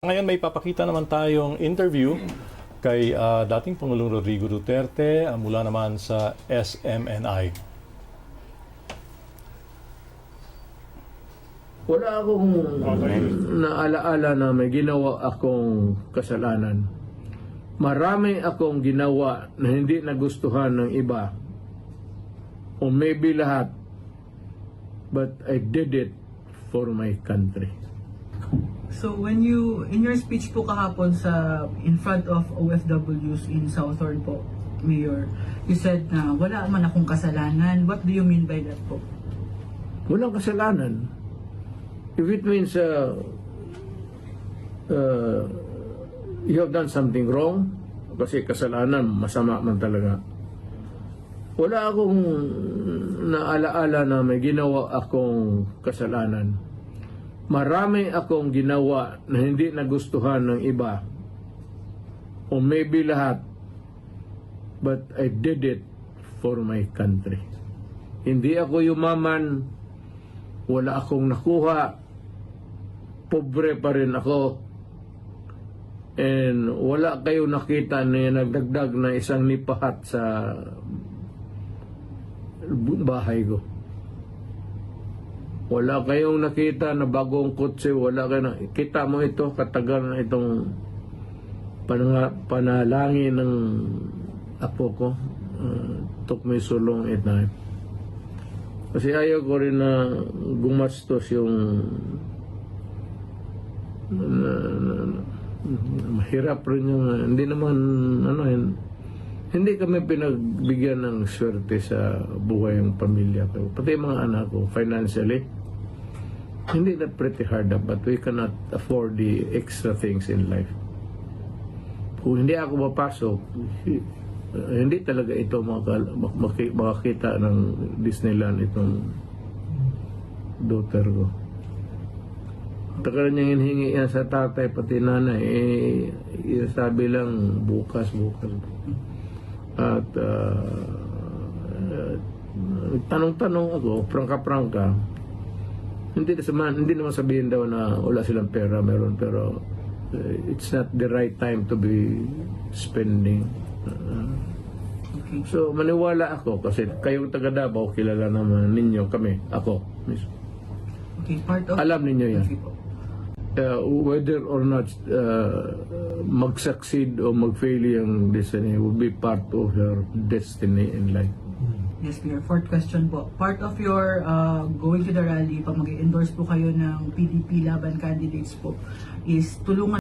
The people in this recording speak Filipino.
Ngayon may papakita naman tayong interview kay dating Pangulong Rodrigo Duterte mula naman sa SMNI. Wala akong naalaala na may ginawa akong kasalanan. Marami akong ginawa na hindi nagustuhan ng iba. O maybe lahat. But I did it for my country. So when you, in your speech po kahapon in front of OFWs in Southern po, Mayor, you said na wala man akong kasalanan. What do you mean by that po? Walang kasalanan. If it means you have done something wrong, kasi kasalanan, masama man talaga. Wala akong naalaala na may ginawa akong kasalanan. Marami akong ginawa na hindi nagustuhan ng iba. O maybe lahat. But I did it for my country. Hindi ako yumaman. Wala akong nakuha. Pobre pa rin ako. And wala kayo nakita na nagdagdag na isang nipahat sa bahay ko. Wala kayong nakita na bagong kotse, wala kayong kita mo ito, katagal na itong panalangin ng apo ko. Took me so long at night. Kasi ayaw ko rin na gumastos yung mahirap rin yung hindi naman hindi kami pinagbigyan ng swerte sa buhay ng pamilya ko. Pati mga anak ko, financially. Hindi na pretty hard but we cannot afford the extra things in life. Kung hindi ako mapasok, hindi talaga ito makakita ng Disneyland itong daughter ko. Tagal niyang hinihingi yan sa tatay pati nanay, sabi lang bukas. At tanong-tanong ako, prangka-prangka. Hindi naman sabihin daw na wala silang pera, meron, pero it's not the right time to be spending. So maniwala ako kasi kayong taga Davao, kilala naman ninyo kami, ako mismo. Okay, part of... Alam ninyo yan. Okay po. Whether or not mag-succeed o mag-fail yung destiny will be part of your destiny in life. Yes, Mayor. Fourth question po. Part of your going to the rally, pag mag-endorse po kayo ng PDP laban candidates po, is tulungan